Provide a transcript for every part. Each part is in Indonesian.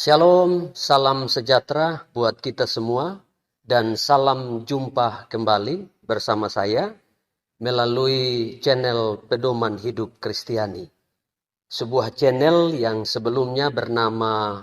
Shalom, salam sejahtera buat kita semua dan salam jumpa kembali bersama saya melalui channel Pedoman Hidup Kristiani. Sebuah channel yang sebelumnya bernama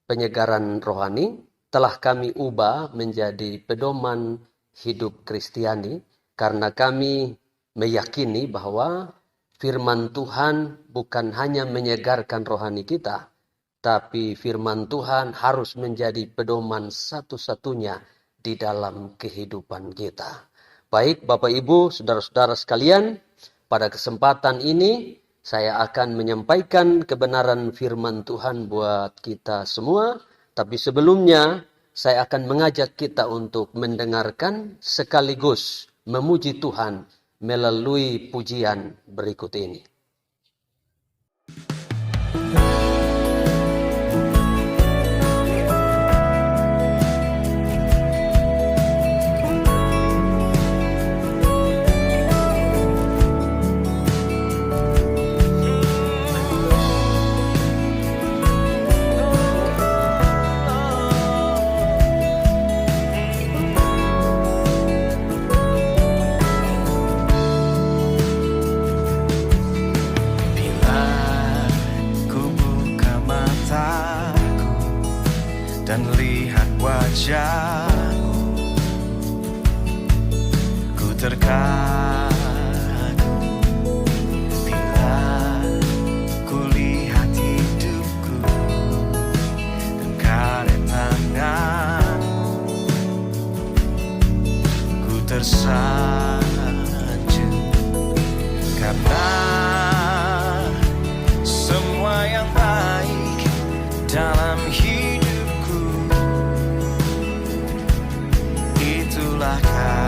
Penyegaran Rohani telah kami ubah menjadi Pedoman Hidup Kristiani karena kami meyakini bahwa firman Tuhan bukan hanya menyegarkan rohani kita, tapi firman Tuhan harus menjadi pedoman satu-satunya di dalam kehidupan kita. Baik Bapak Ibu, saudara-saudara sekalian, pada kesempatan ini saya akan menyampaikan kebenaran firman Tuhan buat kita semua. Tapi sebelumnya saya akan mengajak kita untuk mendengarkan sekaligus memuji Tuhan melalui pujian berikut ini. Ku terkagum bila ku lihat hidupku dan karya tangan-Mu. Ku tersanjung karena semua yang baik dalam hidupku itulah karya-Mu.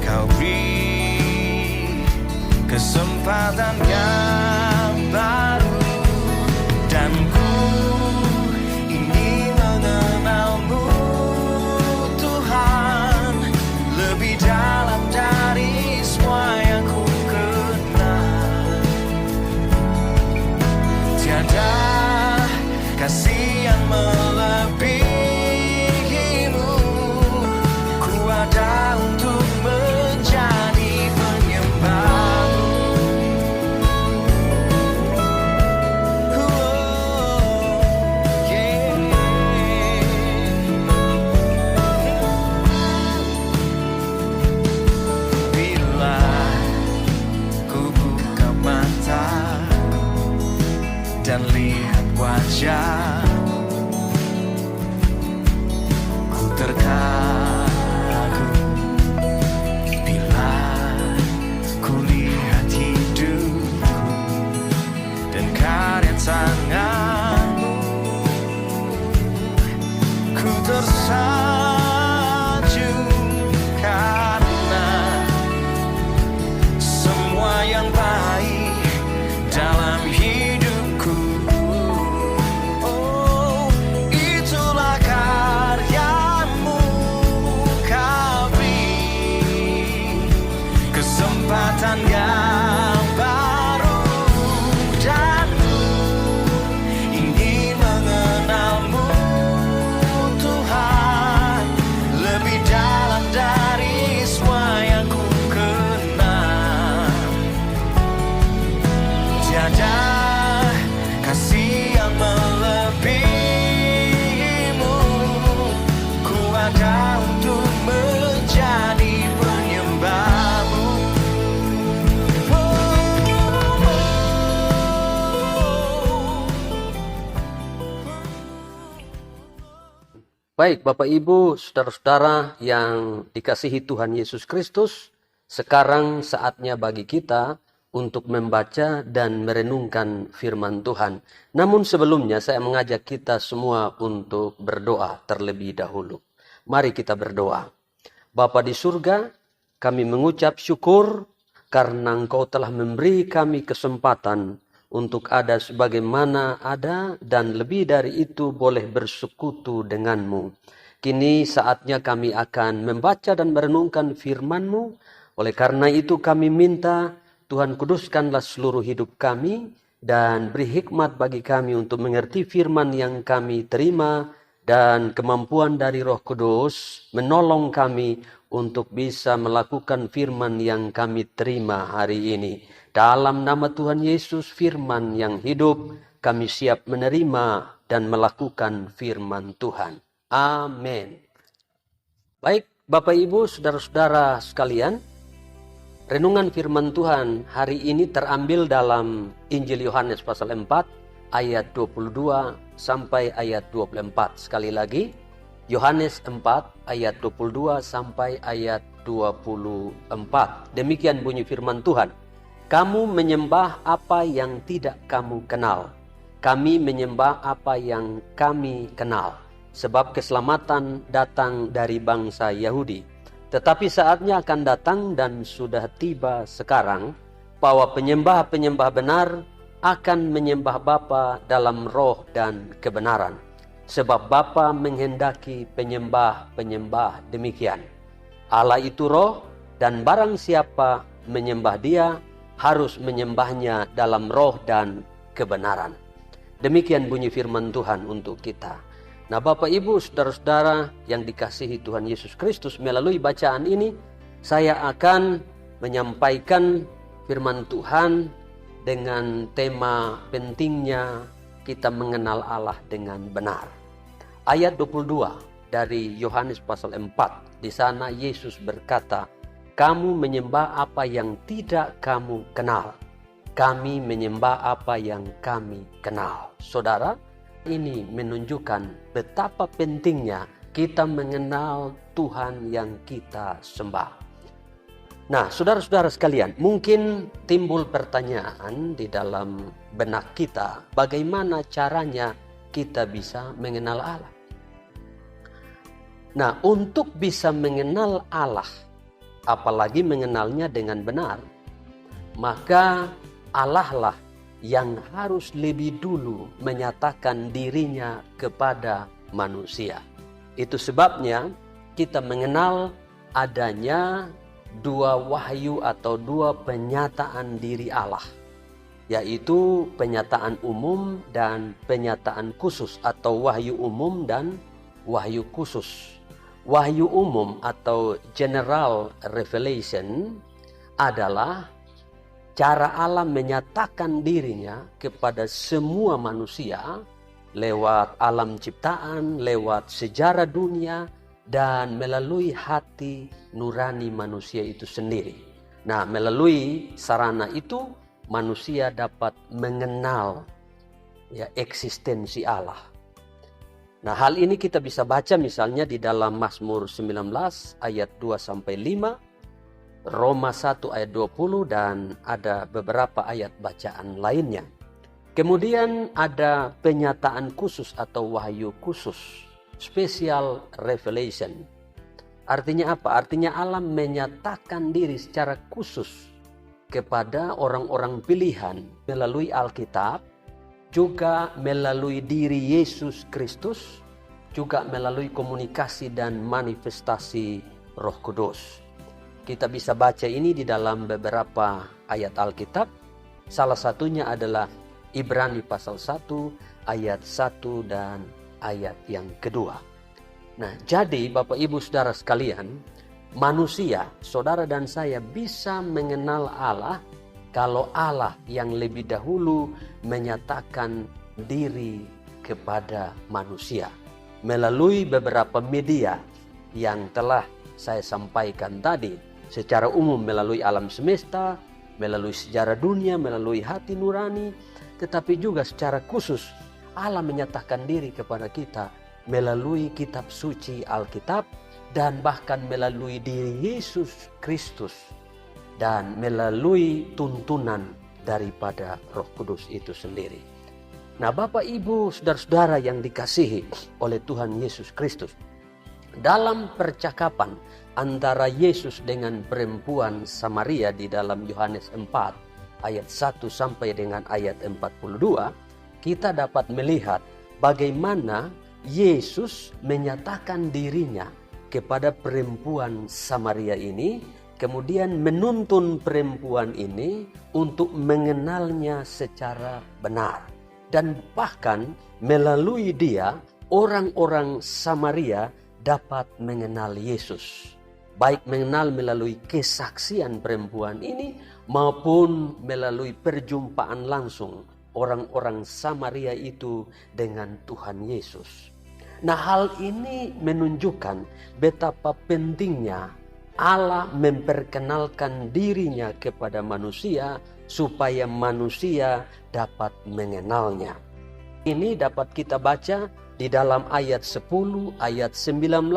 Kau beri kesempatan yang baru dan ku ingin mengenal-Mu, Tuhan, lebih dalam dari semua yang ku kenal. Tiada kasih yang melebihi-Mu, ku ada untuk menjadi penyembah-Mu. Bila ku buka mataku dan lihat wajah-Mu, ku terkagum. Bila ku lihat hidupku dan karya tangan-Mu, ku tersanjung karena semua yang baik dalam hidupku, oh, itulah karya-Mu. Kau beri kesempatan yang baru dan ku ingin mengenal-Mu, Tuhan, lebih dalam dari semua yang ku kenal. Tiada kasih yang melebihi-Mu, ku ada untuk menjadi penyembah-Mu. Baik Bapak Ibu, saudara-saudara yang dikasihi Tuhan Yesus Kristus, sekarang saatnya bagi kita untuk membaca dan merenungkan firman Tuhan. Namun sebelumnya saya mengajak kita semua untuk berdoa terlebih dahulu. Mari kita berdoa. Bapa di surga, kami mengucap syukur karena Engkau telah memberi kami kesempatan untuk ada sebagaimana ada dan lebih dari itu boleh bersekutu dengan-Mu. Kini saatnya kami akan membaca dan merenungkan firman-Mu. Oleh karena itu kami minta Tuhan kuduskanlah seluruh hidup kami dan beri hikmat bagi kami untuk mengerti firman yang kami terima, dan kemampuan dari Roh Kudus menolong kami untuk bisa melakukan firman yang kami terima hari ini. Dalam nama Tuhan Yesus, firman yang hidup, kami siap menerima dan melakukan firman Tuhan. Amin. Baik, Bapak Ibu, saudara-saudara sekalian, renungan firman Tuhan hari ini terambil dalam Injil Yohanes pasal 4 ayat 22 sampai ayat 24. Sekali lagi, Yohanes 4 ayat 22 sampai ayat 24. Demikian bunyi firman Tuhan. Kamu menyembah apa yang tidak kamu kenal. Kami menyembah apa yang kami kenal. Sebab keselamatan datang dari bangsa Yahudi. Tetapi saatnya akan datang dan sudah tiba sekarang bahwa penyembah-penyembah benar akan menyembah Bapa dalam roh dan kebenaran. Sebab Bapa menghendaki penyembah-penyembah demikian. Allah itu roh, dan barang siapa menyembah Dia harus menyembahnya dalam roh dan kebenaran. Demikian bunyi firman Tuhan untuk kita. Nah, Bapak Ibu, saudara-saudara yang dikasihi Tuhan Yesus Kristus, melalui bacaan ini saya akan menyampaikan firman Tuhan dengan tema pentingnya kita mengenal Allah dengan benar. Ayat 22 dari Yohanes pasal 4. Di sana Yesus berkata, "Kamu menyembah apa yang tidak kamu kenal. Kami menyembah apa yang kami kenal." Saudara, ini menunjukkan betapa pentingnya kita mengenal Tuhan yang kita sembah. Nah, saudara-saudara sekalian, mungkin timbul pertanyaan di dalam benak kita, bagaimana caranya kita bisa mengenal Allah? Nah, untuk bisa mengenal Allah, apalagi mengenalnya dengan benar, maka Allah lah yang harus lebih dulu menyatakan dirinya kepada manusia. Itu sebabnya kita mengenal adanya dua wahyu atau dua penyataan diri Allah, yaitu penyataan umum dan penyataan khusus, atau wahyu umum dan wahyu khusus. Wahyu umum atau general revelation adalah cara Allah menyatakan dirinya kepada semua manusia lewat alam ciptaan, lewat sejarah dunia, dan melalui hati nurani manusia itu sendiri. Nah, melalui sarana itu manusia dapat mengenal eksistensi Allah. Nah, hal ini kita bisa baca misalnya di dalam Mazmur 19 ayat 2 sampai 5, Roma 1 ayat 20, dan ada beberapa ayat bacaan lainnya. Kemudian ada penyataan khusus atau wahyu khusus, special revelation. Artinya apa? Artinya Allah menyatakan diri secara khusus kepada orang-orang pilihan melalui Alkitab, juga melalui diri Yesus Kristus, juga melalui komunikasi dan manifestasi Roh Kudus. Kita bisa baca ini di dalam beberapa ayat Alkitab. Salah satunya adalah Ibrani pasal 1 ayat 1 dan ayat yang kedua. Nah, jadi Bapak Ibu Saudara sekalian, manusia, saudara dan saya bisa mengenal Allah kalau Allah yang lebih dahulu menyatakan diri kepada manusia melalui beberapa media yang telah saya sampaikan tadi, secara umum melalui alam semesta, melalui sejarah dunia, melalui hati nurani, tetapi juga secara khusus Allah menyatakan diri kepada kita melalui kitab suci Alkitab, dan bahkan melalui diri Yesus Kristus, dan melalui tuntunan daripada Roh Kudus itu sendiri. Nah, Bapak Ibu saudara-saudara yang dikasihi oleh Tuhan Yesus Kristus, dalam percakapan antara Yesus dengan perempuan Samaria di dalam Yohanes 4 ayat 1 sampai dengan ayat 42, kita dapat melihat bagaimana Yesus menyatakan dirinya kepada perempuan Samaria ini kemudian menuntun perempuan ini untuk mengenalnya secara benar. Dan bahkan melalui dia, orang-orang Samaria dapat mengenal Yesus. Baik mengenal melalui kesaksian perempuan ini maupun melalui perjumpaan langsung orang-orang Samaria itu dengan Tuhan Yesus. Nah, hal ini menunjukkan betapa pentingnya Allah memperkenalkan dirinya kepada manusia supaya manusia dapat mengenalnya. Ini dapat kita baca di dalam ayat 10, ayat 19,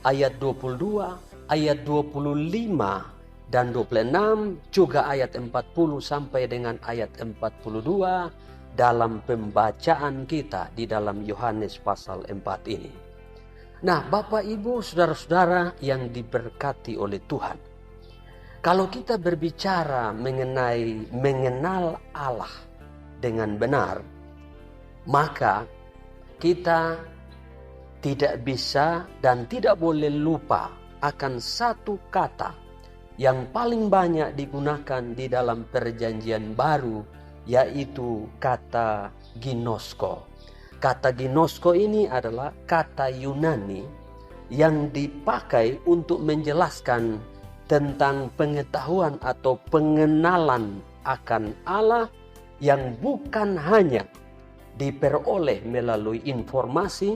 ayat 22, ayat 25 dan 26, juga ayat 40 sampai dengan ayat 42 dalam pembacaan kita di dalam Yohanes pasal 4 ini. Nah, Bapak, Ibu, saudara-saudara yang diberkati oleh Tuhan. Kalau kita berbicara mengenai mengenal Allah dengan benar, maka kita tidak bisa dan tidak boleh lupa akan satu kata yang paling banyak digunakan di dalam Perjanjian Baru, yaitu kata ginosko. Kata ginosko ini adalah kata Yunani yang dipakai untuk menjelaskan tentang pengetahuan atau pengenalan akan Allah yang bukan hanya diperoleh melalui informasi,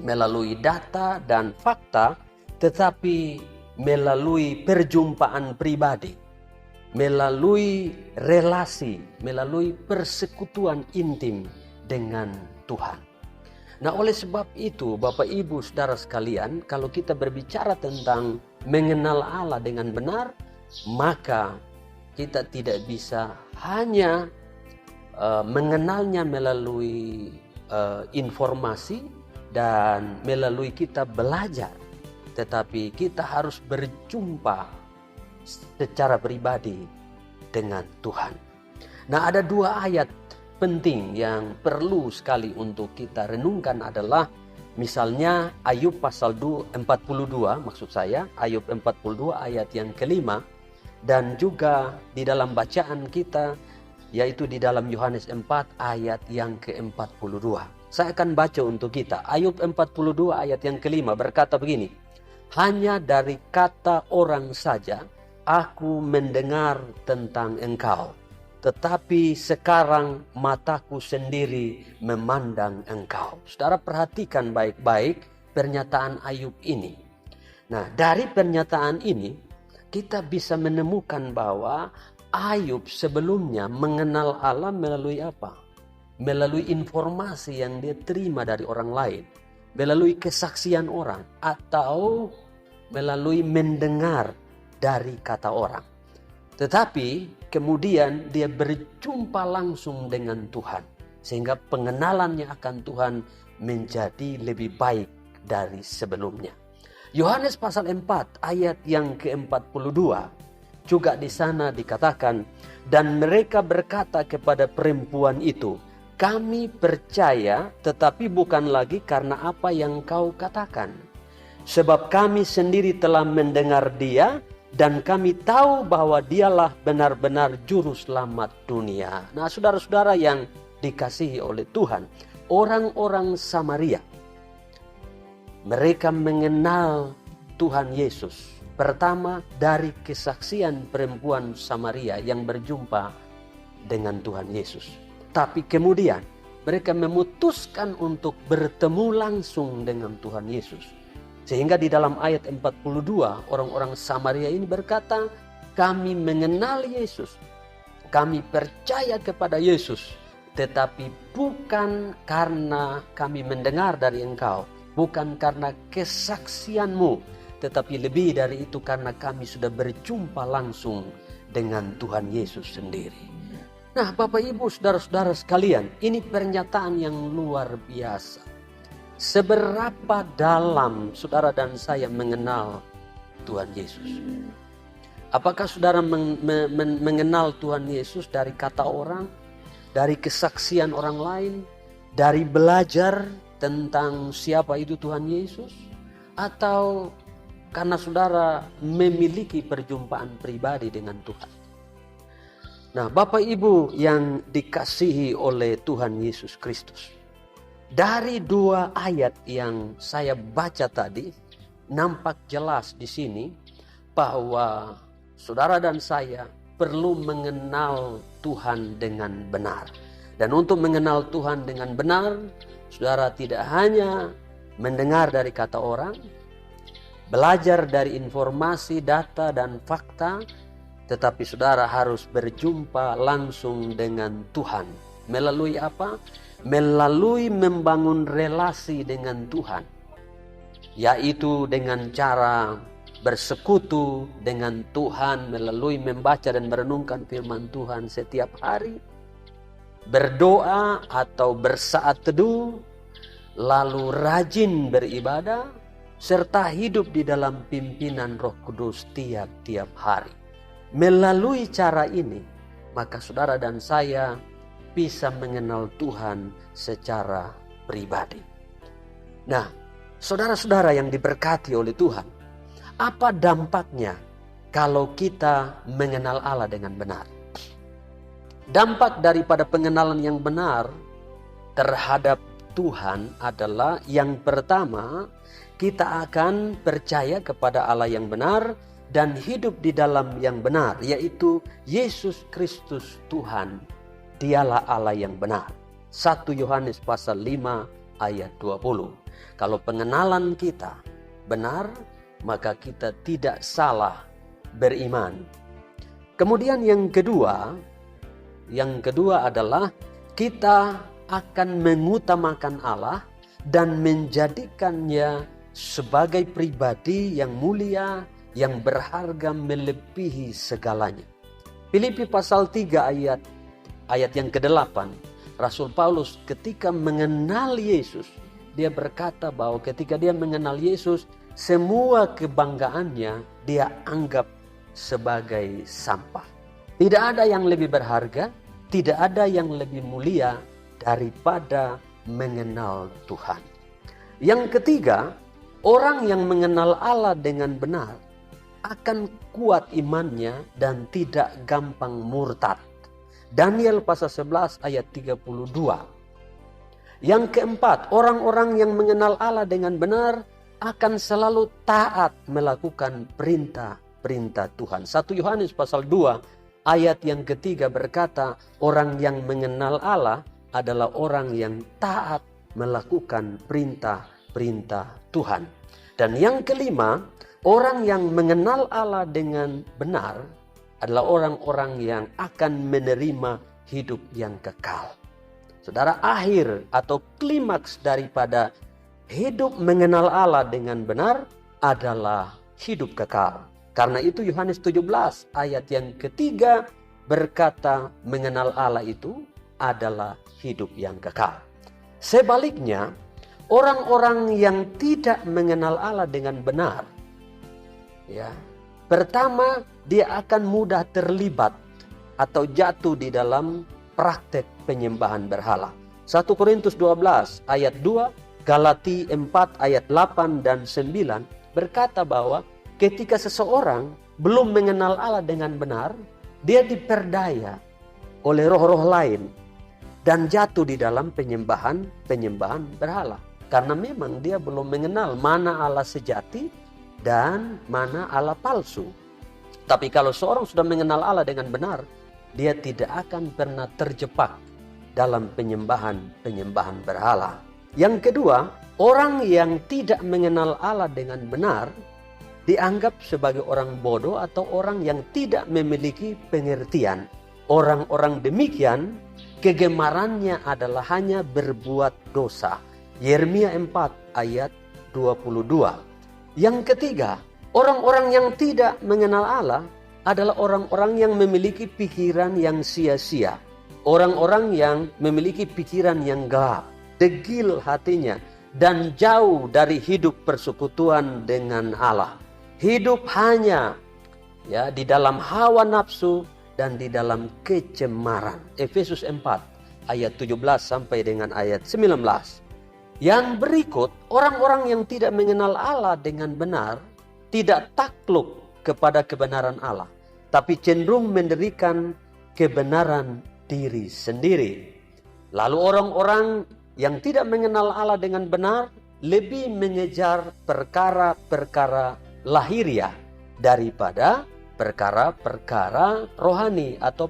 melalui data dan fakta, tetapi melalui perjumpaan pribadi, melalui relasi, melalui persekutuan intim dengan Tuhan. Nah, oleh sebab itu, Bapak, Ibu, saudara sekalian, kalau kita berbicara tentang mengenal Allah dengan benar, maka kita tidak bisa hanya mengenalnya melalui informasi dan melalui kita belajar, tetapi kita harus berjumpa secara pribadi dengan Tuhan. Nah, ada dua ayat penting yang perlu sekali untuk kita renungkan adalah misalnya Ayub pasal 42, maksud saya Ayub 42 ayat yang kelima, dan juga di dalam bacaan kita yaitu di dalam Yohanes 4 ayat yang ke-42. Saya akan baca untuk kita. Ayub 42 ayat yang kelima berkata begini, "Hanya dari kata orang saja aku mendengar tentang Engkau, tetapi sekarang mataku sendiri memandang Engkau." Saudara, perhatikan baik-baik pernyataan Ayub ini. Nah, dari pernyataan ini kita bisa menemukan bahwa Ayub sebelumnya mengenal Allah melalui apa? Melalui informasi yang dia terima dari orang lain, melalui kesaksian orang, atau melalui mendengar dari kata orang. Tetapi kemudian dia berjumpa langsung dengan Tuhan, sehingga pengenalannya akan Tuhan menjadi lebih baik dari sebelumnya. Yohanes pasal 4 ayat yang ke-42 juga di sana dikatakan, "Dan mereka berkata kepada perempuan itu, kami percaya tetapi bukan lagi karena apa yang kau katakan. Sebab kami sendiri telah mendengar dia dan kami tahu bahwa dialah benar-benar juru selamat dunia." Nah, saudara-saudara yang dikasihi oleh Tuhan, orang-orang Samaria, mereka mengenal Tuhan Yesus pertama dari kesaksian perempuan Samaria yang berjumpa dengan Tuhan Yesus. Tapi kemudian mereka memutuskan untuk bertemu langsung dengan Tuhan Yesus. Sehingga di dalam ayat 42 orang-orang Samaria ini berkata, "Kami mengenal Yesus, kami percaya kepada Yesus, tetapi bukan karena kami mendengar dari Engkau, bukan karena kesaksianmu, tetapi lebih dari itu karena kami sudah berjumpa langsung dengan Tuhan Yesus sendiri." Nah, Bapak, Ibu, saudara-saudara sekalian, ini pernyataan yang luar biasa. Seberapa dalam saudara dan saya mengenal Tuhan Yesus? Apakah saudara mengenal Tuhan Yesus dari kata orang, dari kesaksian orang lain, dari belajar tentang siapa itu Tuhan Yesus, atau karena saudara memiliki perjumpaan pribadi dengan Tuhan. Nah, Bapak Ibu yang dikasihi oleh Tuhan Yesus Kristus, dari 2 ayat yang saya baca tadi, nampak jelas di sini bahwa saudara dan saya perlu mengenal Tuhan dengan benar. Dan untuk mengenal Tuhan dengan benar, saudara tidak hanya mendengar dari kata orang, belajar dari informasi, data, dan fakta, tetapi saudara harus berjumpa langsung dengan Tuhan. Melalui apa? Melalui membangun relasi dengan Tuhan. Yaitu dengan cara bersekutu dengan Tuhan melalui membaca dan merenungkan firman Tuhan setiap hari. Berdoa atau bersaat teduh, lalu rajin beribadah, serta hidup di dalam pimpinan Roh Kudus tiap-tiap hari. Melalui cara ini, maka saudara dan saya bisa mengenal Tuhan secara pribadi. Nah, saudara-saudara yang diberkati oleh Tuhan, apa dampaknya kalau kita mengenal Allah dengan benar? Dampak daripada pengenalan yang benar terhadap Tuhan adalah yang pertama, kita akan percaya kepada Allah yang benar dan hidup di dalam yang benar, yaitu Yesus Kristus Tuhan. Dialah Allah yang benar. 1 Yohanes pasal 5 ayat 20. Kalau pengenalan kita benar, maka kita tidak salah beriman. Kemudian yang kedua adalah kita akan mengutamakan Allah dan menjadikannya sebagai pribadi yang mulia, yang berharga melebihi segalanya. Filipi pasal 3 ayat yang ke-8. Rasul Paulus ketika mengenal Yesus, dia berkata bahwa ketika dia mengenal Yesus, semua kebanggaannya dia anggap sebagai sampah. Tidak ada yang lebih berharga, tidak ada yang lebih mulia daripada mengenal Tuhan. Yang ketiga, orang yang mengenal Allah dengan benar akan kuat imannya dan tidak gampang murtad. Daniel pasal 11 ayat 32. Yang keempat, orang-orang yang mengenal Allah dengan benar akan selalu taat melakukan perintah-perintah Tuhan. 1 Yohanes pasal 2 ayat yang ketiga berkata, orang yang mengenal Allah adalah orang yang taat melakukan perintah-perintah Tuhan. Dan yang kelima, orang yang mengenal Allah dengan benar adalah orang-orang yang akan menerima hidup yang kekal. Saudara, akhir atau klimaks daripada hidup mengenal Allah dengan benar adalah hidup kekal. Karena itu Yohanes 17 ayat yang ketiga berkata mengenal Allah itu adalah hidup yang kekal. Sebaliknya, orang-orang yang tidak mengenal Allah dengan benar, pertama, dia akan mudah terlibat atau jatuh di dalam praktek penyembahan berhala. 1 Korintus 12 ayat 2, Galati 4 ayat 8 dan 9 berkata bahwa ketika seseorang belum mengenal Allah dengan benar, dia diperdaya oleh roh-roh lain dan jatuh di dalam penyembahan berhala. Karena memang dia belum mengenal mana Allah sejati dan mana Allah palsu. Tapi kalau seorang sudah mengenal Allah dengan benar, dia tidak akan pernah terjebak dalam penyembahan berhala. Yang kedua, orang yang tidak mengenal Allah dengan benar dianggap sebagai orang bodoh atau orang yang tidak memiliki pengertian. Orang-orang demikian kegemarannya adalah hanya berbuat dosa. Yeremia 4 ayat 22. Yang ketiga, orang-orang yang tidak mengenal Allah adalah orang-orang yang memiliki pikiran yang sia-sia. Orang-orang yang memiliki pikiran yang gelap, degil hatinya, dan jauh dari hidup persekutuan dengan Allah. Hidup hanya di dalam hawa nafsu dan di dalam kecemaran. Efesus 4 ayat 17 sampai dengan ayat 19. Yang berikut, orang-orang yang tidak mengenal Allah dengan benar, tidak takluk kepada kebenaran Allah, tapi cenderung mendirikan kebenaran diri sendiri. Lalu orang-orang yang tidak mengenal Allah dengan benar lebih mengejar perkara-perkara lahiriah daripada perkara-perkara rohani atau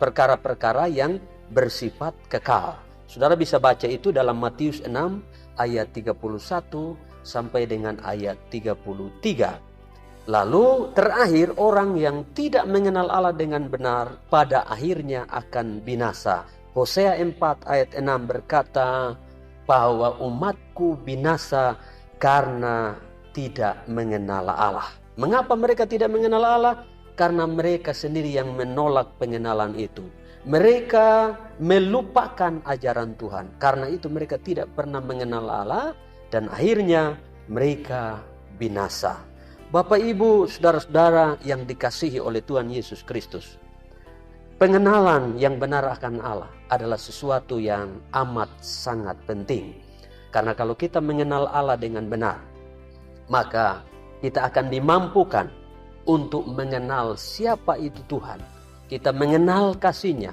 perkara-perkara yang bersifat kekal. Saudara bisa baca itu dalam Matius 6 ayat 31 sampai dengan ayat 33. Lalu terakhir, orang yang tidak mengenal Allah dengan benar pada akhirnya akan binasa. Hosea 4 ayat 6 berkata bahwa umatku binasa karena tidak mengenal Allah. Mengapa mereka tidak mengenal Allah? Karena mereka sendiri yang menolak pengenalan itu. Mereka melupakan ajaran Tuhan. Karena itu mereka tidak pernah mengenal Allah dan akhirnya mereka binasa. Bapak, Ibu, saudara-saudara yang dikasihi oleh Tuhan Yesus Kristus, pengenalan yang benar akan Allah adalah sesuatu yang amat sangat penting. Karena kalau kita mengenal Allah dengan benar, maka kita akan dimampukan untuk mengenal siapa itu Tuhan. Kita mengenal kasih-Nya,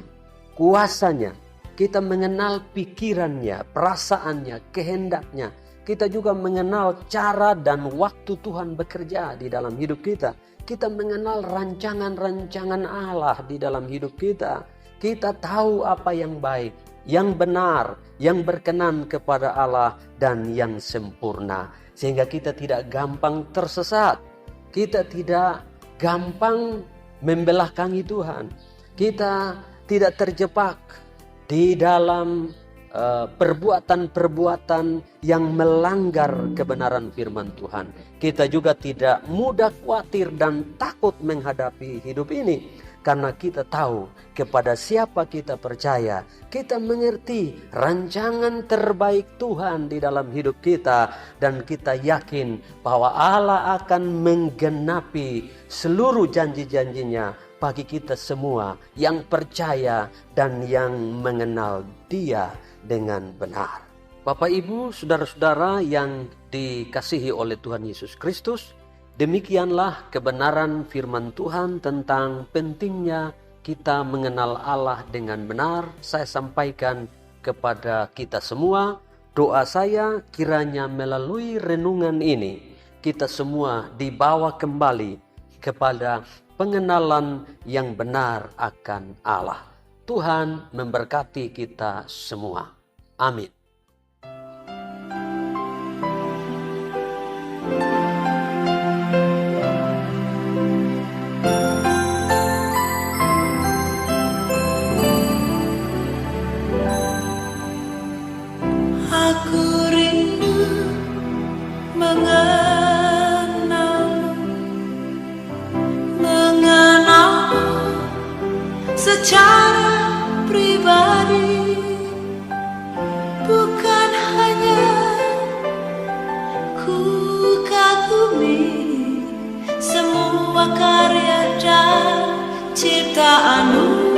kuasa-Nya, kita mengenal pikirannya, perasaannya, kehendaknya. Kita juga mengenal cara dan waktu Tuhan bekerja di dalam hidup kita. Kita mengenal rancangan-rancangan Allah di dalam hidup kita. Kita tahu apa yang baik, yang benar, yang berkenan kepada Allah dan yang sempurna. Sehingga kita tidak gampang tersesat. Kita tidak gampang membelakangi Tuhan. Kita tidak terjebak di dalam perbuatan-perbuatan yang melanggar kebenaran firman Tuhan. Kita juga tidak mudah khawatir dan takut menghadapi hidup ini. Karena kita tahu kepada siapa kita percaya. Kita mengerti rancangan terbaik Tuhan di dalam hidup kita. Dan kita yakin bahwa Allah akan menggenapi seluruh janji-janjinya bagi kita semua yang percaya dan yang mengenal Dia dengan benar. Bapak, Ibu, saudara-saudara yang dikasihi oleh Tuhan Yesus Kristus, demikianlah kebenaran firman Tuhan tentang pentingnya kita mengenal Allah dengan benar. Saya sampaikan kepada kita semua. Doa saya kiranya melalui renungan ini kita semua dibawa kembali kepada pengenalan yang benar akan Allah. Tuhan memberkati kita semua. Amin. Aku rindu mengenalmu secara pribadi, bukan hanya ku kagumi semua karya dan ciptaanmu.